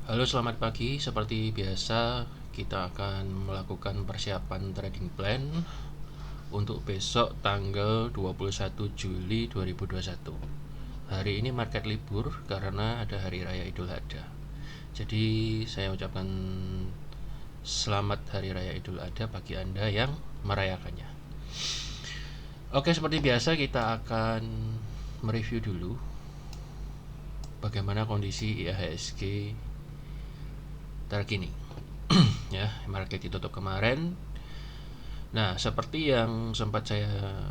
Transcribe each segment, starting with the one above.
Halo, selamat pagi. Seperti biasa, kita akan melakukan persiapan trading plan untuk besok tanggal 21 Juli 2021. Hari ini market libur karena ada hari raya Idul Adha. Jadi, saya ucapkan selamat hari raya Idul Adha bagi Anda yang merayakannya. Oke, seperti biasa kita akan mereview dulu bagaimana kondisi IHSG terkini. Ya, market ditutup kemarin. Nah, seperti yang sempat saya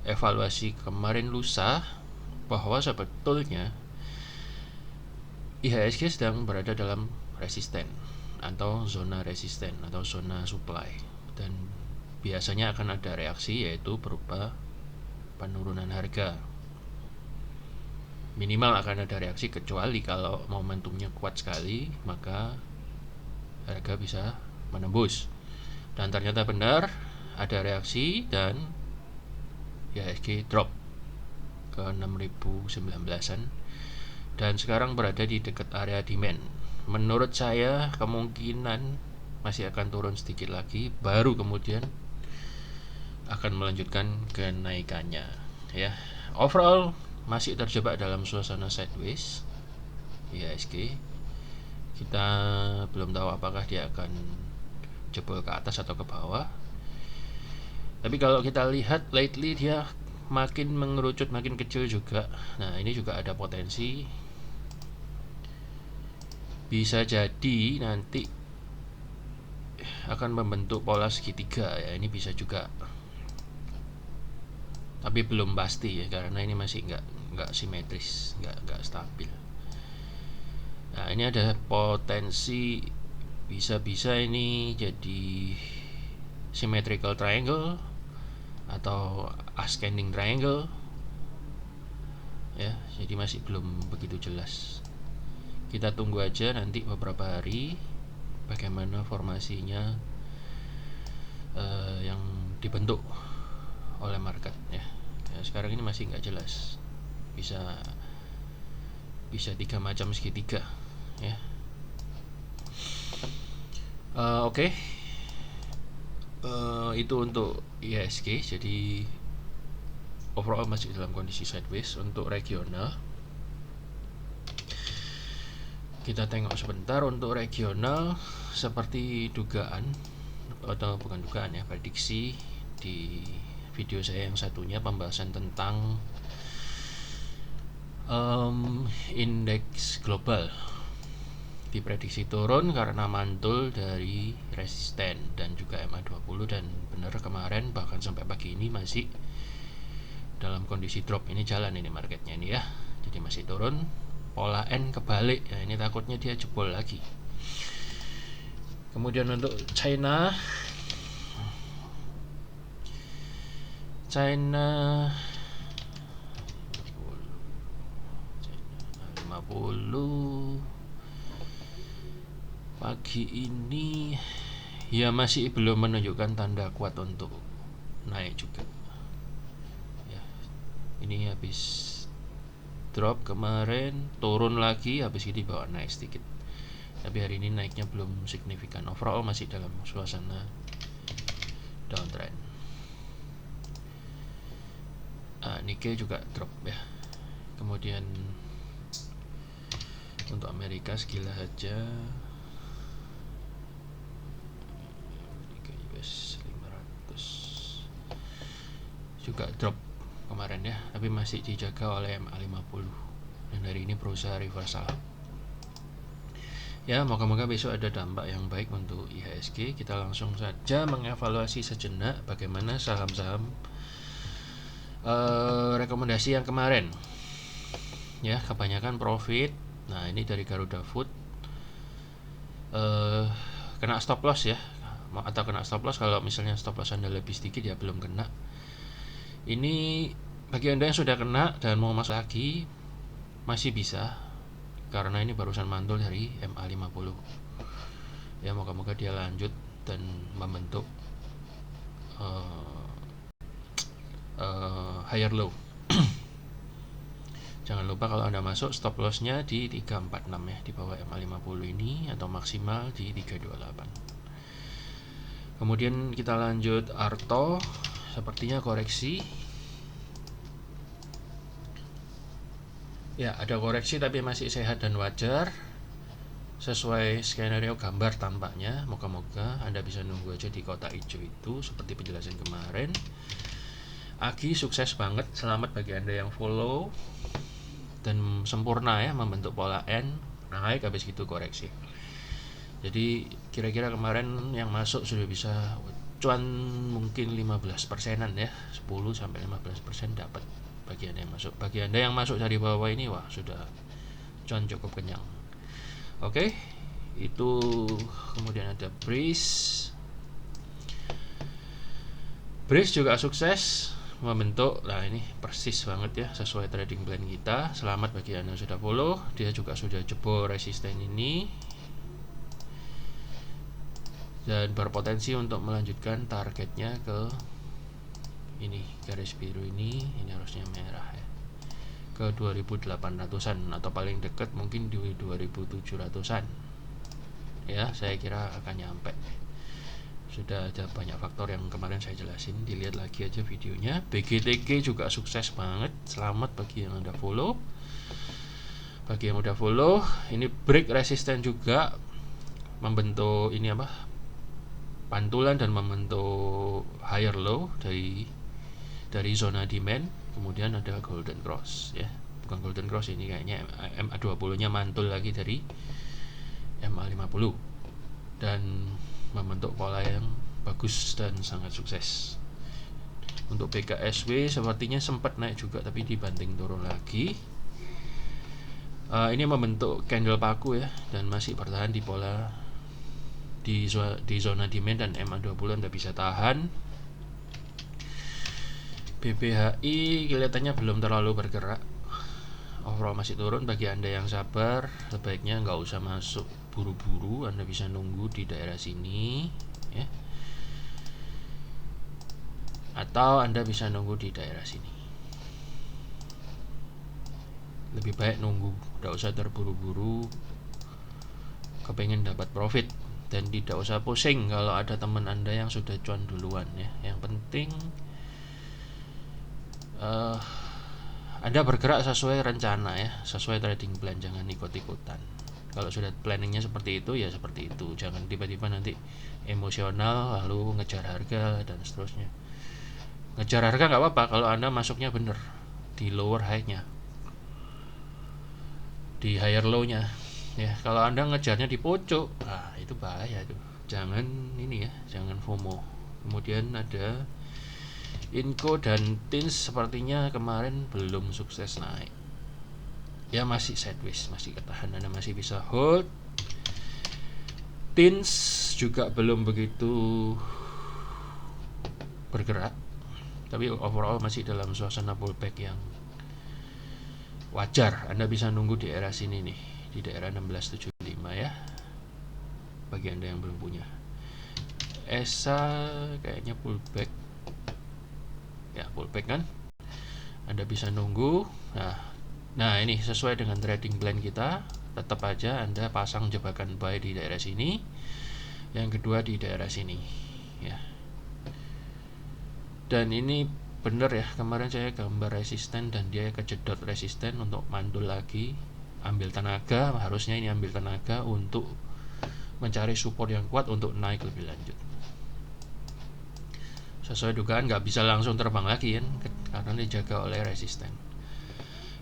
evaluasi kemarin lusa, bahwa sebetulnya IHSG sedang berada dalam resisten atau zona resisten atau zona supply, dan biasanya akan ada reaksi, yaitu berupa penurunan harga. Minimal akan ada reaksi, kecuali kalau momentumnya kuat sekali, maka harga bisa menembus. Dan ternyata benar, ada reaksi dan IHSG drop ke 6019-an dan sekarang berada di dekat area demand. Menurut saya kemungkinan masih akan turun sedikit lagi, baru kemudian akan melanjutkan kenaikannya, ya. Overall masih terjebak dalam suasana sideways IHSG. Kita belum tahu apakah dia akan jebol ke atas atau ke bawah. Tapi kalau kita lihat lately dia makin mengerucut, makin kecil juga. Nah, ini juga ada potensi bisa jadi nanti akan membentuk pola segitiga, ya. Ini bisa juga, tapi belum pasti ya, karena ini masih nggak simetris, nggak stabil. Nah, ini ada potensi bisa-bisa ini jadi symmetrical triangle atau ascending triangle, ya. Jadi masih belum begitu jelas. Kita tunggu aja nanti beberapa hari bagaimana formasinya yang dibentuk oleh market, ya. Sekarang ini masih nggak jelas, bisa 3 macam segitiga, ya. Oke. Itu untuk IHSG. Jadi overall masih dalam kondisi sideways. Untuk regional, kita tengok sebentar. Untuk regional, seperti dugaan, atau bukan dugaan ya, prediksi di video saya yang satunya, pembahasan tentang indeks global diprediksi turun karena mantul dari resisten dan juga MA20, dan benar kemarin bahkan sampai pagi ini masih dalam kondisi drop. Ini jalan ini marketnya ini, ya. Jadi masih turun, pola N kebalik ya, ini takutnya dia jebol lagi. Kemudian untuk China 50 pagi ini ya masih belum menunjukkan tanda kuat untuk naik juga, ya. Ini habis drop kemarin, turun lagi, habis ini bawa naik sedikit, tapi hari ini naiknya belum signifikan. Overall masih dalam suasana downtrend. Nikkei juga drop, ya. Kemudian untuk Amerika segila aja, US 500 juga drop kemarin, ya, tapi masih dijaga oleh MA50 dan hari ini berusaha reversal. Ya, moga-moga besok ada dampak yang baik untuk IHSG. Kita langsung saja mengevaluasi sejenak bagaimana saham-saham rekomendasi yang kemarin, ya. Kebanyakan profit. Nah, ini dari Garuda Food, kena stop loss, ya, atau kena stop loss. Kalau misalnya stop loss Anda lebih sedikit, ya belum kena. Ini bagi Anda yang sudah kena dan mau masuk lagi, masih bisa, karena ini barusan mantul dari MA50. Ya, moga-moga dia lanjut dan membentuk higher low. Jangan lupa kalau Anda masuk stop lossnya di 346 ya, di bawah MA50 ini, atau maksimal di 328. Kemudian kita lanjut Arto, sepertinya koreksi. Ya, ada koreksi tapi masih sehat dan wajar. Sesuai skenario gambar tampaknya. Moga-moga Anda bisa nunggu aja di kotak hijau itu seperti penjelasan kemarin. Agi sukses banget, selamat bagi Anda yang follow. Dan sempurna ya, membentuk pola N, naik habis gitu koreksi. Jadi kira-kira kemarin yang masuk sudah bisa cuan mungkin 15%an ya, 10-15% dapat bagi Anda yang masuk. Bagi Anda yang masuk dari bawah ini, wah sudah cuan cukup kenyang. Oke, itu kemudian ada Breeze juga sukses membentuk. Nah ini persis banget ya, sesuai trading plan kita. Selamat bagi Anda yang sudah follow. Dia juga sudah jebol resisten ini dan berpotensi untuk melanjutkan targetnya ke ini, garis biru ini harusnya merah ya, ke 2800-an atau paling dekat mungkin di 2700-an ya, saya kira akan nyampe. Sudah ada banyak faktor yang kemarin saya jelasin, dilihat lagi aja videonya. BGTG juga sukses banget, selamat bagi yang udah follow. Bagi yang udah follow, ini break resisten juga, membentuk ini apa, pantulan dan membentuk higher low dari zona demand. Kemudian ada golden cross ya, bukan golden cross, ini kayaknya MA20 nya mantul lagi dari MA50 dan membentuk pola yang bagus dan sangat sukses. Untuk BKSW sepertinya sempat naik juga tapi dibanting turun lagi. Ini membentuk candle paku ya, dan masih bertahan di pola di zona demand dan MA20 Anda bisa tahan. BBHI kelihatannya belum terlalu bergerak, overall masih turun. Bagi Anda yang sabar, sebaiknya nggak usah masuk buru-buru, Anda bisa nunggu di daerah sini ya, atau Anda bisa nunggu di daerah sini. Lebih baik nunggu, nggak usah terburu-buru kepengen dapat profit, dan tidak usah pusing kalau ada teman Anda yang sudah cuan duluan ya. Yang penting Anda bergerak sesuai rencana ya, sesuai trading plan, jangan ikut-ikutan. Kalau sudah planningnya seperti itu ya seperti itu, jangan tiba-tiba nanti emosional lalu ngejar harga dan seterusnya. Ngejar harga nggak apa-apa kalau Anda masuknya bener di lower high-nya, di higher low-nya ya. Kalau Anda ngejarnya di pojok, itu bahaya tuh, jangan ini ya, jangan FOMO. Kemudian ada Inco dan Tins, sepertinya kemarin belum sukses naik ya, masih sideways, masih ketahan, Anda masih bisa hold. Tins juga belum begitu bergerak, tapi overall masih dalam suasana pullback yang wajar. Anda bisa nunggu di daerah sini nih, di daerah 1675 ya, bagi Anda yang belum punya. ESA kayaknya pullback ya, pullback kan, Anda bisa nunggu. Nah ini sesuai dengan trading plan kita. Tetap aja Anda pasang jebakan buy di daerah sini, yang kedua di daerah sini ya. Dan ini bener ya, kemarin saya gambar resisten dan dia kejedot resisten untuk mantul lagi, ambil tenaga. Harusnya ini ambil tenaga untuk mencari support yang kuat untuk naik lebih lanjut. Sesuai dugaan nggak bisa langsung terbang lagi kan, karena dijaga oleh resisten.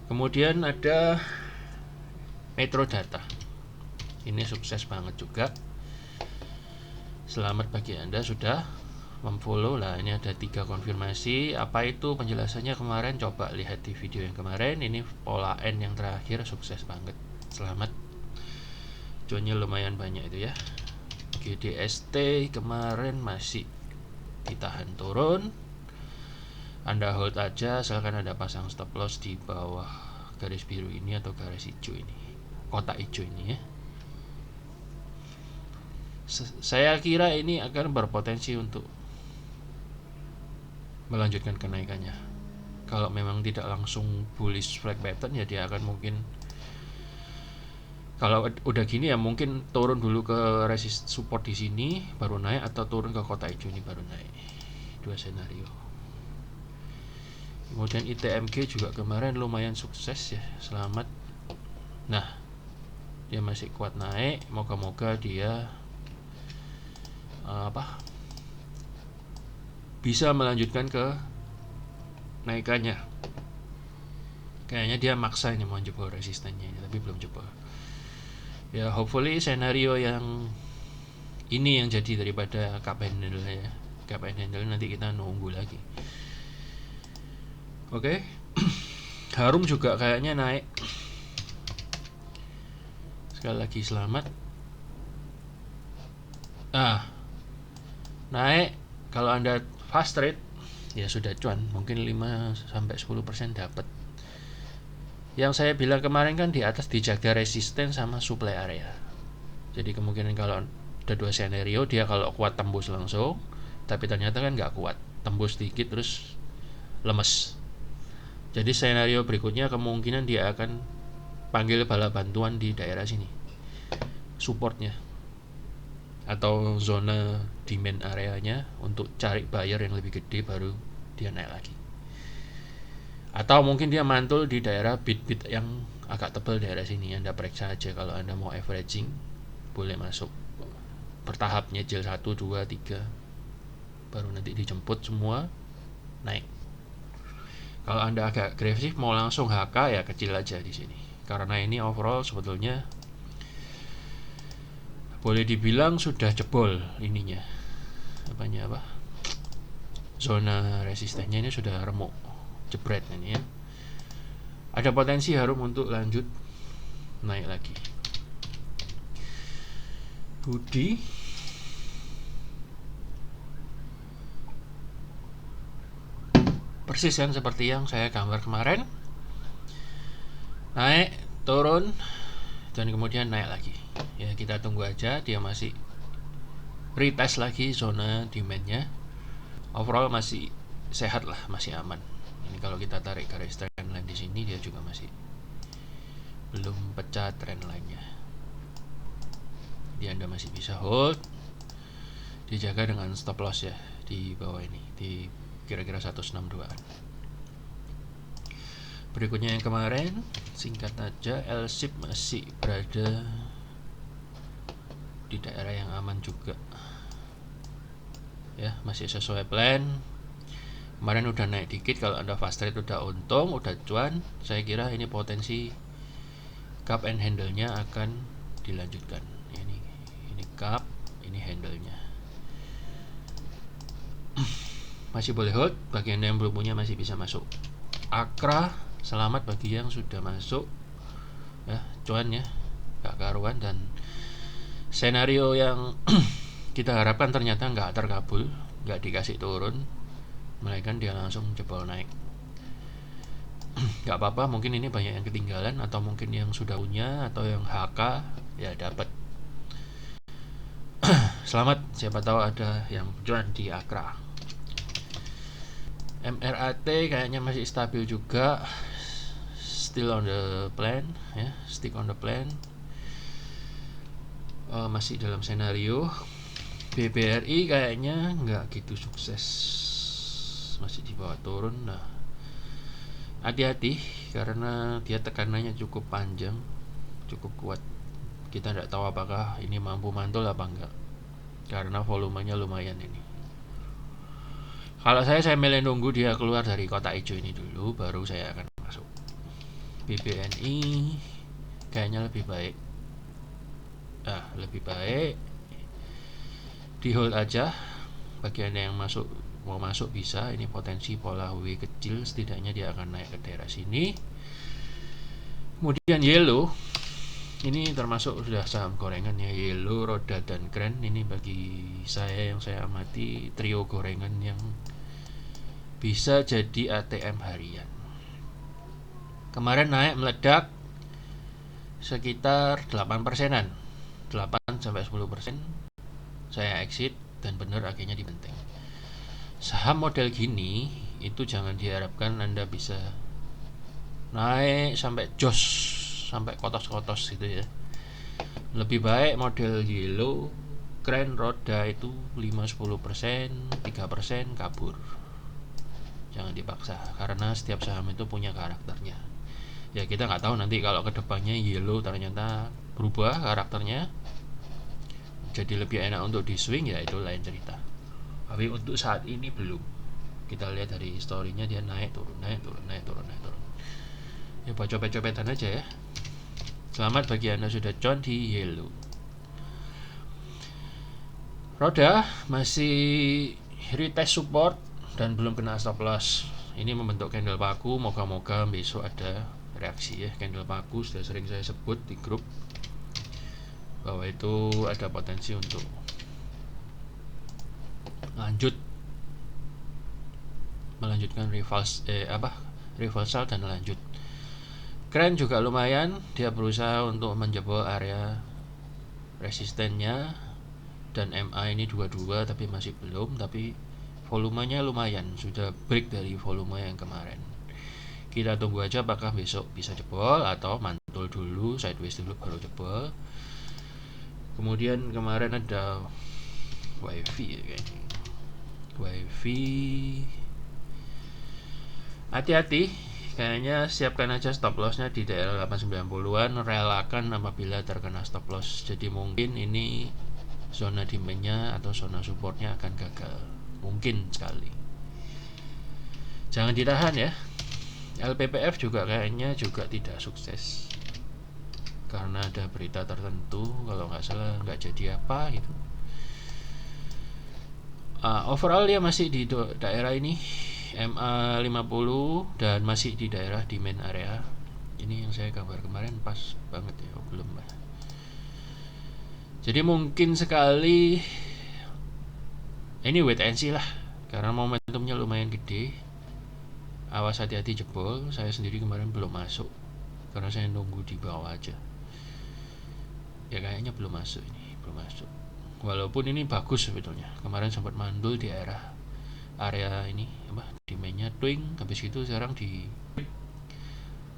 Kemudian ada Metro Data, ini sukses banget juga. Selamat bagi Anda sudah memfollow. Lah ini ada 3 konfirmasi. Apa itu penjelasannya kemarin? Coba lihat di video yang kemarin. Ini pola N yang terakhir sukses banget. Selamat, cuannya lumayan banyak itu ya. GDST kemarin masih ditahan turun, Anda hold aja, silahkan Anda pasang stop loss di bawah garis biru ini atau garis hijau ini, kotak hijau ini ya. Saya kira ini akan berpotensi untuk melanjutkan kenaikannya, Kalau memang tidak langsung bullish flag pattern ya dia akan mungkin, kalau udah gini ya mungkin turun dulu ke resist support di sini baru naik, atau turun ke kotak hijau ini baru naik. Dua senario. Kemudian ITMG juga kemarin lumayan sukses ya, selamat. Nah, dia masih kuat naik, moga-moga dia bisa melanjutkan ke naikannya. Kayaknya dia maksa ini mau jebol resistennya ini, tapi belum jebol. Ya hopefully senario yang ini yang jadi daripada cup handle ya. Cup handle nanti kita nunggu lagi. Oke. Harum juga kayaknya naik. Sekali lagi selamat. Naik. Kalau Anda fast trade ya sudah cuan, mungkin 5-10% dapat. Yang saya bilang kemarin kan di atas dijaga resisten sama supply area. Jadi kemungkinan kalau ada dua scenario, dia kalau kuat tembus langsung, tapi ternyata kan nggak kuat, tembus sedikit terus lemes. Jadi scenario berikutnya kemungkinan dia akan panggil bala bantuan di daerah sini, supportnya atau zona demand areanya untuk cari buyer yang lebih gede, baru dia naik lagi. Atau mungkin dia mantul di daerah bid yang agak tebal daerah sini. Anda periksa aja kalau Anda mau averaging, boleh masuk bertahap, nyejil 1, 2, 3 baru nanti dijemput semua naik. Kalau Anda agak agresif mau langsung HK ya kecil aja di sini. Karena ini overall sebetulnya boleh dibilang sudah jebol ininya. Zona resistennya ini sudah remuk, jebret ini ya. Ada potensi harum untuk lanjut naik lagi. Budi persis kan seperti yang saya gambar kemarin, naik turun dan kemudian naik lagi ya. Kita tunggu aja dia masih retest lagi zona demandnya. Overall masih sehat lah, masih aman. Ini kalau kita tarik garis trendline di sini, dia juga masih belum pecah trendline-nya. Jadi Anda masih bisa hold, dijaga dengan stop loss ya di bawah ini, di kira-kira 162an. Berikutnya yang kemarin, singkat aja, L-SIP masih berada di daerah yang aman juga ya, masih sesuai plan. Kemarin udah naik dikit, kalau Anda fast trade udah untung, udah cuan. Saya kira ini potensi cup and handle-nya akan dilanjutkan. Ini cup, ini handle-nya. Masih boleh hold, bagi Anda yang belum punya masih bisa masuk. Akra, selamat bagi yang sudah masuk ya, cuan ya, gak karuan. Dan senario yang kita harapkan ternyata nggak terkabul, nggak dikasih turun, melainkan dia langsung jebol naik. Nggak apa-apa, mungkin ini banyak yang ketinggalan, atau mungkin yang sudah punya atau yang HK ya dapat. Selamat, siapa tahu ada yang cuan di Akra. MRAT kayaknya masih stabil juga, still on the plan ya, stick on the plan. Masih dalam senario. BBRI kayaknya nggak gitu sukses, masih di bawah turun. Nah, hati-hati karena dia tekanannya cukup panjang, cukup kuat. Kita tidak tahu apakah ini mampu mantul apa enggak, karena volumenya lumayan ini. Kalau saya milih nunggu dia keluar dari kotak hijau ini dulu, baru saya akan masuk. BBNI kayaknya lebih baik, di hold aja. Bagi Anda yang mau masuk bisa, ini potensi pola W kecil, setidaknya dia akan naik ke daerah sini. Kemudian yellow, ini termasuk sudah saham gorengan ya. Yellow, Roda dan Grand, ini bagi saya yang saya amati trio gorengan yang bisa jadi ATM harian. Kemarin naik meledak sekitar 8%-an, 8-10%. Saya exit dan benar akhirnya dibenteng. Saham model gini itu jangan diharapkan Anda bisa naik sampai jos, sampai kotos-kotos gitu ya. Lebih baik model yellow, kren roda itu 5-10%, 3% kabur. Jangan dipaksa, karena setiap saham itu punya karakternya. Ya kita nggak tahu nanti kalau kedepannya yellow ternyata berubah karakternya, jadi lebih enak untuk di swing, ya itu lain cerita. Tapi untuk saat ini belum. Kita lihat dari historinya dia naik turun, naik turun, naik turun, naik turun. Ya buat copet-copetan aja ya. Selamat bagi Anda sudah join di yellow. Roda masih retest support dan belum kena stop loss. Ini membentuk candle paku, moga-moga besok ada reaksi ya. Candle paku sudah sering saya sebut di grup bahwa itu ada potensi untuk melanjutkan reversal dan lanjut. Keren juga lumayan, dia berusaha untuk menjebol area resistennya, dan MA ini 22 tapi masih belum, tapi volumenya lumayan, sudah break dari volume yang kemarin. Kita tunggu aja apakah besok bisa jebol atau mantul dulu, sideways dulu baru jebol. Kemudian kemarin ada WiFi ya kayaknya. WiFi hati-hati, kayaknya siapkan aja stop lossnya di daerah 890-an, relakan apabila terkena stop loss. Jadi mungkin ini zona demandnya atau zona supportnya akan gagal, mungkin sekali. Jangan ditahan ya. LPPF juga kayaknya juga tidak sukses karena ada berita tertentu, kalau nggak salah nggak jadi apa gitu. Overall dia masih di daerah ini MA 50 dan masih di daerah demand area. Ini yang saya gambar kemarin pas banget ya, belum lah. Jadi mungkin sekali ini wait and see lah, karena momentumnya lumayan gede. Awas hati-hati jebol. Saya sendiri kemarin belum masuk karena saya nunggu di bawah aja. Ya kayaknya belum masuk ini, belum masuk. Walaupun ini bagus sebetulnya. Kemarin sempat mandul di area ini demandnya twing, habis itu sekarang di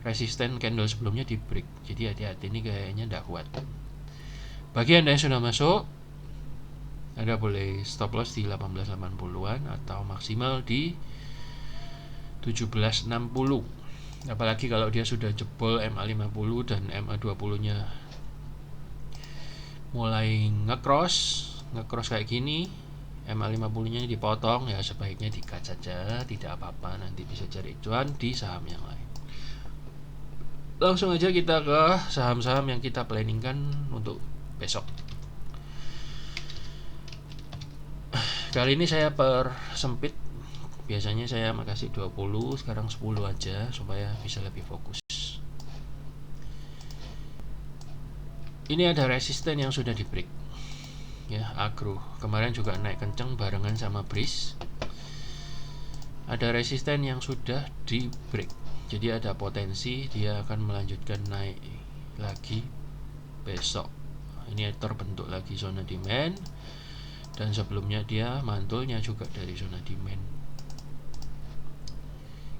resisten candle sebelumnya di break. Jadi hati-hati, ini kayaknya tidak kuat. Bagi Anda yang sudah masuk, Anda boleh stop loss di 1880-an atau maksimal di 1760. Apalagi kalau dia sudah jebol MA50 dan MA20-nya mulai ngecross kayak gini, MA50-nya dipotong, ya sebaiknya di-cut saja, tidak apa-apa, nanti bisa cari cuan di saham yang lain. Langsung aja kita ke saham-saham yang kita planningkan untuk besok. Kali ini saya persempit. Biasanya saya makasih 20, sekarang 10 aja supaya bisa lebih fokus. Ini ada resisten yang sudah di break ya, agro kemarin juga naik kenceng barengan sama breeze. Ada resisten yang sudah di break, jadi ada potensi dia akan melanjutkan naik lagi besok. Ini terbentuk lagi zona demand, dan sebelumnya dia mantulnya juga dari zona demand.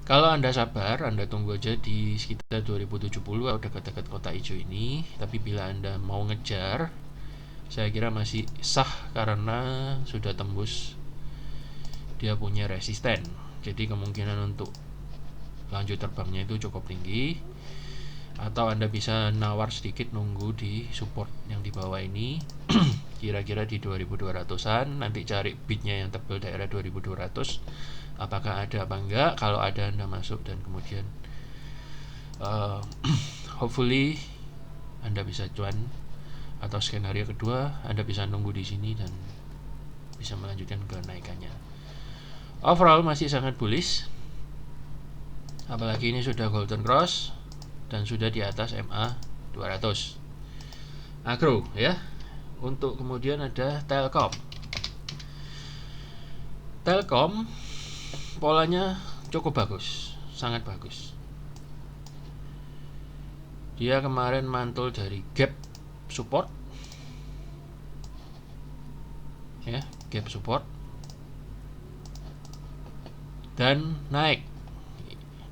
Kalau Anda sabar, Anda tunggu aja di sekitar 2070 atau dekat-dekat kota hijau ini. Tapi bila Anda mau ngejar, saya kira masih sah karena sudah tembus dia punya resisten. Jadi kemungkinan untuk lanjut terbangnya itu cukup tinggi. Atau Anda bisa nawar sedikit nunggu di support yang di bawah ini kira-kira di 2200-an. Nanti cari bidnya yang tebal daerah 2200, apakah ada apa enggak. Kalau ada, Anda masuk dan kemudian hopefully Anda bisa cuan. Atau skenario kedua, Anda bisa nunggu di sini dan bisa melanjutkan kenaikannya. Overall masih sangat bullish, apalagi ini sudah golden cross dan sudah di atas MA 200. Agro ya. Untuk kemudian ada Telkom. Telkom polanya cukup bagus, sangat bagus. Dia kemarin mantul dari gap support ya, gap support. dan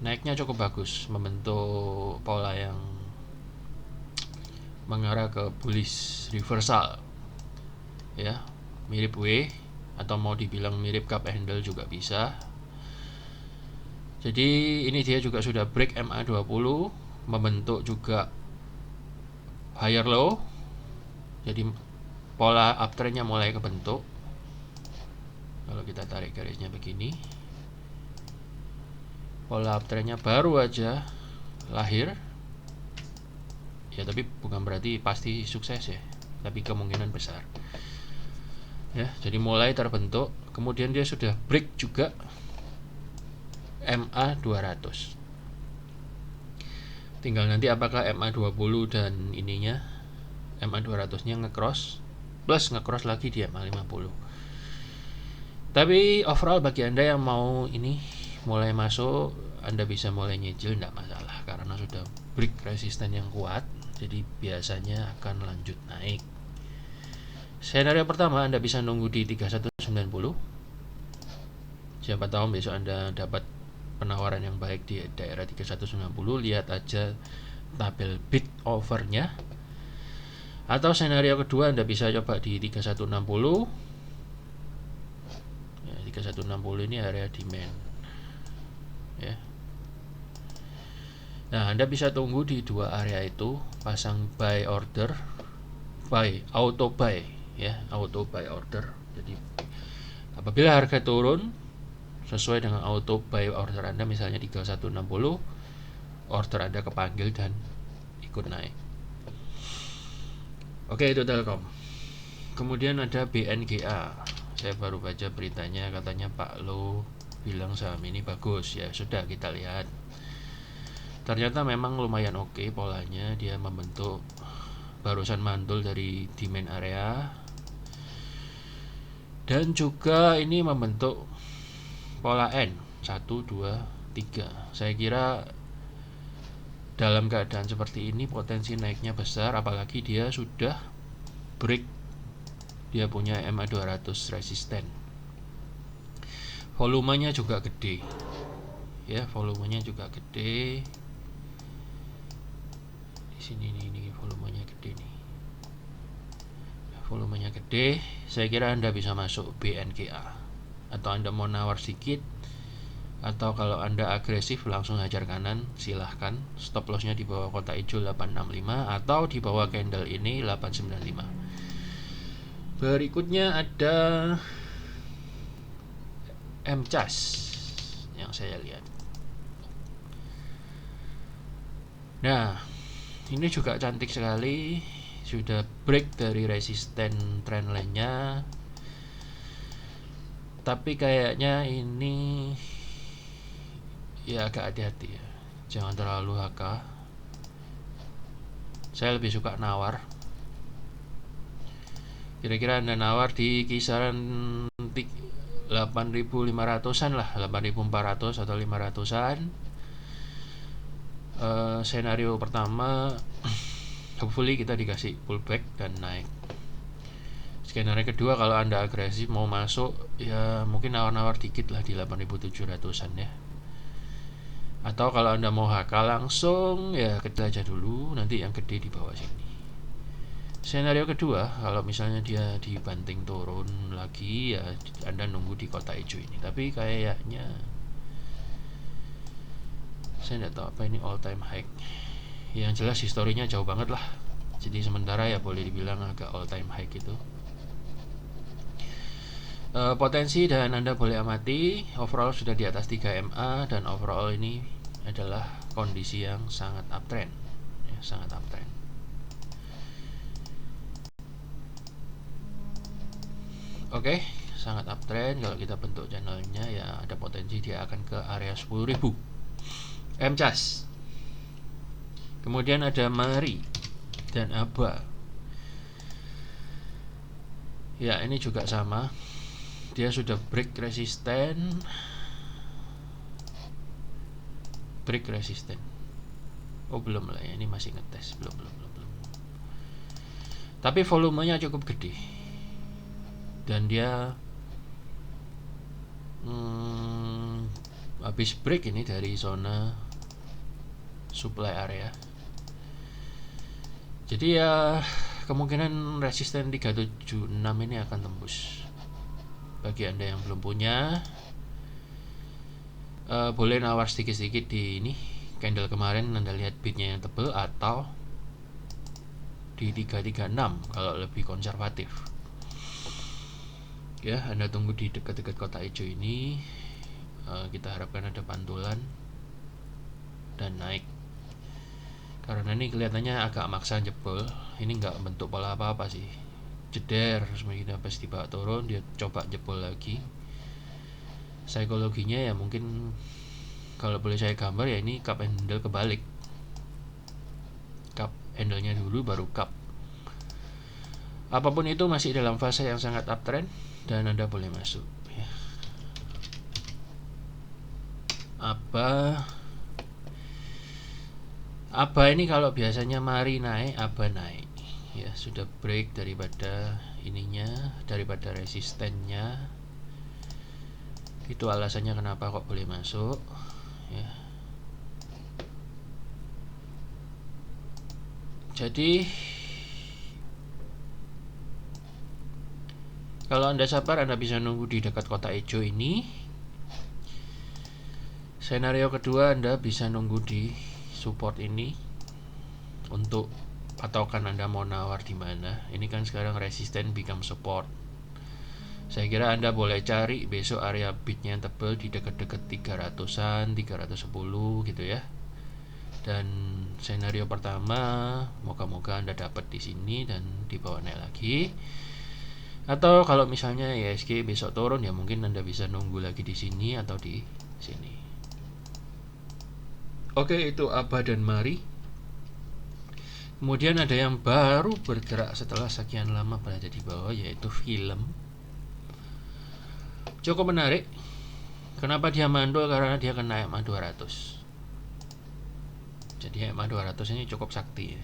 naiknya cukup bagus, membentuk pola yang mengarah ke bullish reversal ya, mirip W atau mau dibilang mirip cup handle juga bisa. Jadi ini dia juga sudah break MA20, membentuk juga higher low. Jadi pola uptrendnya mulai kebentuk. Kalau kita tarik garisnya begini, pola uptrendnya baru aja lahir ya, tapi bukan berarti pasti sukses ya, tapi kemungkinan besar ya. Jadi mulai terbentuk, kemudian dia sudah break juga MA200. Tinggal nanti apakah MA20 dan ininya MA200 nya ngecross plus ngecross lagi di MA50. Tapi overall bagi Anda yang mau ini mulai masuk, Anda bisa mulai nyicil, tidak masalah karena sudah break resisten yang kuat. Jadi biasanya akan lanjut naik. Skenario pertama Anda bisa nunggu di 3190. Siapa tahu besok Anda dapat penawaran yang baik di daerah 3190. Lihat aja tabel bid overnya. Atau skenario kedua Anda bisa coba di 3160 ya, 3160 ini area demand ya. Nah, Anda bisa tunggu di dua area itu, pasang buy order, auto buy ya, auto buy order. Jadi apabila harga turun sesuai dengan auto buy order Anda, misalnya 3160, order Anda kepanggil dan ikut naik. Oke, itu Telkom. Kemudian ada BNGA. Saya baru baca beritanya, katanya Pak Lo bilang saham ini bagus ya. Sudah kita lihat. Ternyata memang lumayan oke polanya. Dia membentuk barusan mantul dari demand area, dan juga ini membentuk pola N 1, 2, 3. Saya kira dalam keadaan seperti ini potensi naiknya besar, apalagi dia sudah break, dia punya MA200 resisten. Volumenya juga gede ya, volumenya juga gede. Di sini nih, ini volumenya gede nih. Volumenya gede, saya kira Anda bisa masuk BNGA. Atau Anda mau nawar sedikit, atau kalau Anda agresif langsung hajar kanan, silahkan. Stop lossnya di bawah kotak hijau 865 atau di bawah candle ini 895. Berikutnya ada MCAS yang saya lihat. Nah, ini juga cantik sekali, sudah break dari resisten trendline-nya. Tapi kayaknya ini ya agak hati-hati ya, jangan terlalu HK. Saya lebih suka nawar. Kira-kira Anda nawar di kisaran 8.500-an lah, 8.400 atau 500-an. Skenario pertama hopefully kita dikasih pullback dan naik. Skenario kedua, kalau Anda agresif mau masuk ya mungkin nawar-nawar dikit lah di 8.700-an ya. Atau kalau Anda mau HK langsung ya kecil aja dulu, nanti yang gede di bawah sini. Skenario kedua, kalau misalnya dia dibanting turun lagi ya Anda nunggu di kotak hijau ini. Tapi kayaknya saya tidak tahu apa ini all time high. Yang jelas historinya jauh banget lah. Jadi sementara ya boleh dibilang agak all time high gitu. Potensi dan Anda boleh amati, overall sudah di atas 3 MA dan overall ini adalah kondisi yang sangat uptrend ya, sangat uptrend. Oke, sangat uptrend. Kalau kita bentuk channelnya ya ada potensi dia akan ke area 10.000 MCAS. Kemudian ada Mari dan Aba. Ya, ini juga sama. Dia sudah break resisten. Oh belum lah ya, ini masih ngetes, belum. Tapi volumenya cukup gede. Dan dia habis break ini dari zona supply area. Jadi ya kemungkinan resisten 376 ini akan tembus. Bagi Anda yang belum punya, boleh nawar sedikit-sedikit di ini. Candle kemarin Anda lihat bidnya yang tebal, atau di 336 kalau lebih konservatif. Ya, Anda tunggu di dekat-dekat kotak hijau ini. Kita harapkan ada pantulan dan naik. Karena ini kelihatannya agak maksa jebol. Ini nggak bentuk pola apa-apa sih, jeder sebenarnya, pas dibawa turun dia coba jebol lagi. Psikologinya ya mungkin kalau boleh saya gambar ya, ini cup handle kebalik. Cup handle-nya dulu baru cup. Apapun itu masih dalam fase yang sangat uptrend dan Anda boleh masuk ya. Aba ini kalau biasanya mari naik, aba naik ya, sudah break daripada ininya, daripada resistennya. Itu alasannya kenapa kok boleh masuk ya. Jadi kalau Anda sabar, Anda bisa nunggu di dekat kotak hijau ini. Senario kedua, Anda bisa nunggu di support ini untuk patokan Anda mau nawar di mana. Ini kan sekarang resisten become support. Saya kira Anda boleh cari besok area bidnya yang tebal di dekat-dekat 300-an, 310 gitu ya. Dan senario pertama, moga-moga Anda dapat di sini dan dibawa naik lagi. Atau kalau misalnya ISG besok turun, ya mungkin Anda bisa nunggu lagi di sini atau di sini. Oke, itu aba dan mari. Kemudian ada yang baru bergerak setelah sekian lama berada di bawah, yaitu film. Cukup menarik. Kenapa dia mandul? Karena dia kena EMA 200. Jadi EMA 200 ini cukup sakti ya.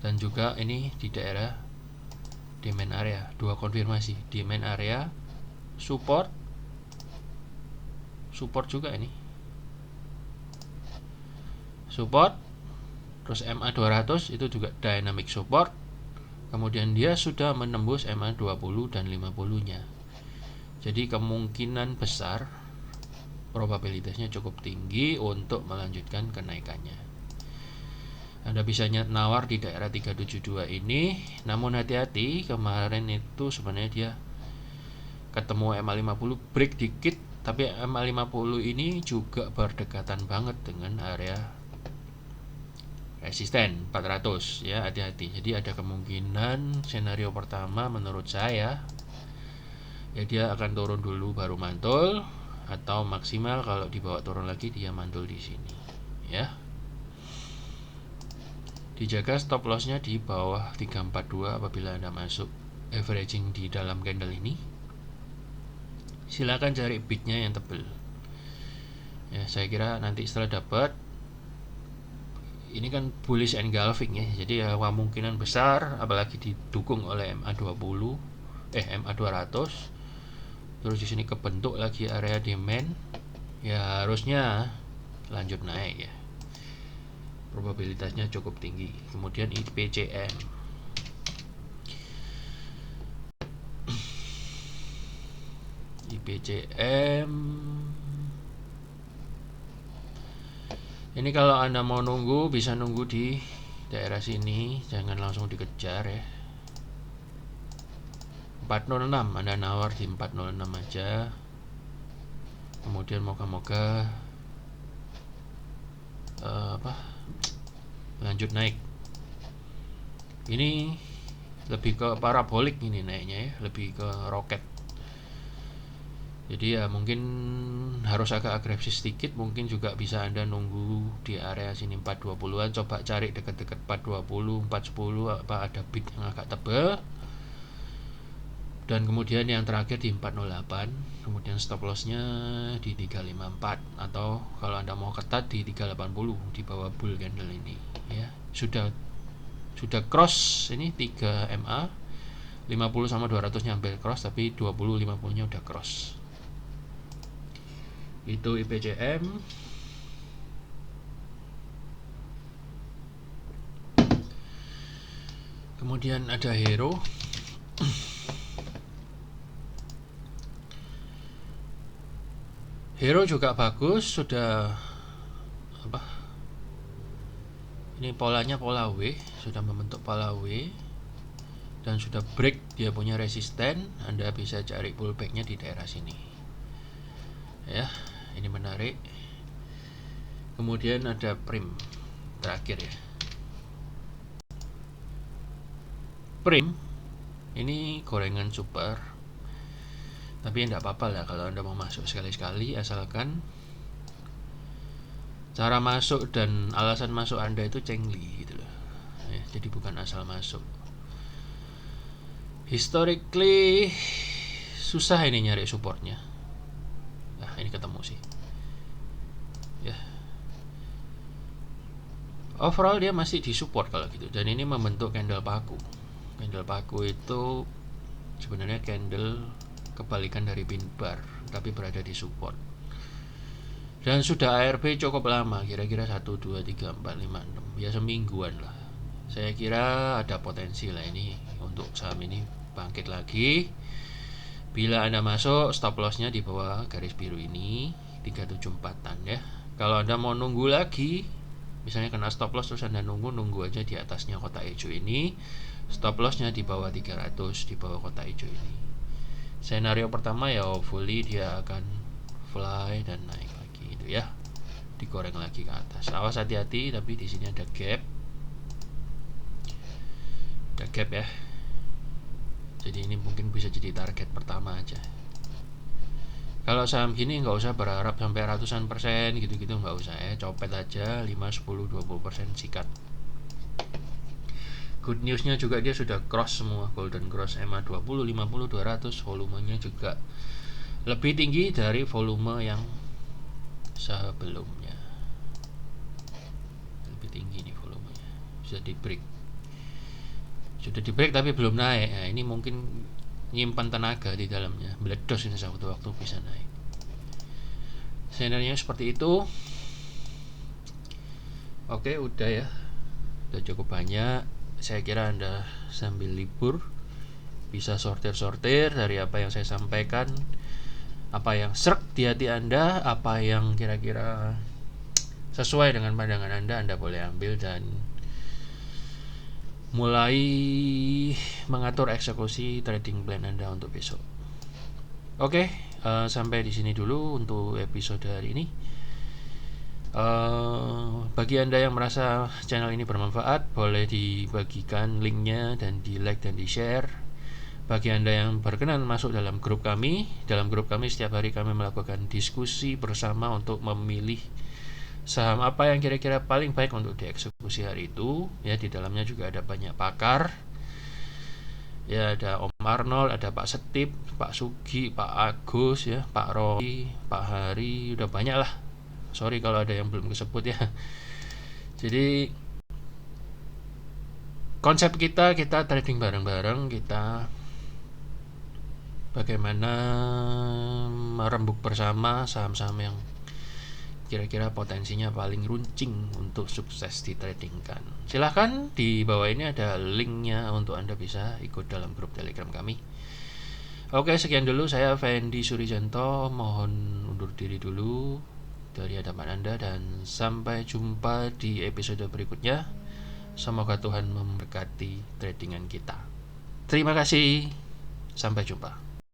Dan juga ini di daerah demand area, dua konfirmasi, demand area, support juga ini, support, terus MA 200 itu juga dynamic support. Kemudian dia sudah menembus MA 20 dan 50 nya. Jadi kemungkinan besar, probabilitasnya cukup tinggi untuk melanjutkan kenaikannya. Anda bisa nawar di daerah 372 ini. Namun hati-hati, kemarin itu sebenarnya dia ketemu MA50 break dikit, tapi MA50 ini juga berdekatan banget dengan area resisten 400 ya, hati-hati. Jadi ada kemungkinan senario pertama menurut saya ya, dia akan turun dulu baru mantul, atau maksimal kalau dibawa turun lagi dia mantul di sini ya. Dijaga stop lossnya di bawah 342 apabila Anda masuk averaging di dalam candle ini. Silakan cari bidnya yang tebal ya. Saya kira nanti setelah dapat, ini kan bullish engulfing ya, jadi ya kemungkinan besar apalagi didukung oleh MA20 MA 200, terus di sini kebentuk lagi area demand, ya harusnya lanjut naik ya, probabilitasnya cukup tinggi. Kemudian IPCM ini kalau Anda mau nunggu, bisa nunggu di daerah sini, jangan langsung dikejar ya. 406, Anda nawar di 406 aja. Kemudian moga-moga lanjut naik. Ini lebih ke parabolik ini naiknya ya, lebih ke roket. Jadi ya mungkin harus agak agresif sedikit. Mungkin juga bisa Anda nunggu di area sini 420-an, coba cari dekat-dekat 420, 410 apa ada bid yang agak tebal. Dan kemudian yang terakhir di 408, kemudian stop lossnya di 354, atau kalau Anda mau ketat di 380 di bawah bull candle ini ya. Sudah cross ini 3 MA 50 sama 200 nya hampir cross, tapi 20 50 nya udah cross. Itu IPCM. Kemudian ada Hero. Hero juga bagus, sudah apa? Ini polanya pola W, sudah membentuk pola W dan sudah break, dia punya resisten. Anda bisa cari pullbacknya di daerah sini. Ya, ini menarik. Kemudian ada Prim terakhir ya. Prim ini gorengan super, tapi tidak apa-apa lah kalau Anda mau masuk sekali-sekali, asalkan cara masuk dan alasan masuk Anda itu cengli gitu loh ya, jadi bukan asal masuk. Historically susah ini nyari supportnya. Nah, ini ketemu sih ya. Overall dia masih di support kalau gitu, dan ini membentuk candle paku. Candle paku itu sebenarnya candle kebalikan dari pin bar, tapi berada di support. Dan sudah ARB cukup lama, kira-kira 1, 2, 3, 4, 5, 6, ya semingguan lah. Saya kira ada potensi lah ini untuk saham ini bangkit lagi. Bila Anda masuk, stop lossnya di bawah garis biru ini 374-an ya. Kalau Anda mau nunggu lagi, misalnya kena stop loss terus Anda nunggu aja di atasnya kotak hijau ini. Stop lossnya di bawah 300, di bawah kotak hijau ini. Senario pertama ya hopefully dia akan fly dan naik lagi itu ya, digoreng lagi ke atas. Awas hati-hati, tapi di sini ada gap ya. Jadi ini mungkin bisa jadi target pertama aja. Kalau saham gini nggak usah berharap sampai ratusan persen gitu-gitu, nggak usah ya, copet aja 5, 10, 20% sikat. Good newsnya juga dia sudah cross semua, golden cross EMA 20, 50, 200. Volumenya juga lebih tinggi dari volume yang sebelumnya. Lebih tinggi nih volumenya. Sudah di break tapi belum naik. Nah, ini mungkin nyimpan tenaga di dalamnya, meledos ini suatu waktu bisa naik. Senarnya seperti itu. Oke, udah ya, udah cukup banyak. Saya kira Anda sambil libur bisa sortir dari apa yang saya sampaikan, apa yang srek di hati Anda, apa yang kira-kira sesuai dengan pandangan Anda boleh ambil dan mulai mengatur eksekusi trading plan Anda untuk besok. Oke, sampai di sini dulu untuk episode hari ini. Bagi Anda yang merasa channel ini bermanfaat, boleh dibagikan linknya dan di like dan di share. Bagi Anda yang berkenan masuk dalam grup kami setiap hari kami melakukan diskusi bersama untuk memilih saham apa yang kira-kira paling baik untuk dieksekusi hari itu ya. Di dalamnya juga ada banyak pakar ya, ada Om Arnold, ada Pak Setip, Pak Sugi, Pak Agus ya, Pak Roy, Pak Hari, udah banyak lah. Sorry kalau ada yang belum disebut ya. Jadi konsep kita trading bareng-bareng, kita bagaimana merembuk bersama saham-saham yang kira-kira potensinya paling runcing untuk sukses ditradingkan. Silahkan di bawah ini ada linknya untuk Anda bisa ikut dalam grup Telegram kami. Oke, sekian dulu, saya Fendi Surijanto, mohon undur diri dulu dari hadapan Anda dan sampai jumpa di episode berikutnya. Semoga Tuhan memberkati tradingan kita. Terima kasih, sampai jumpa.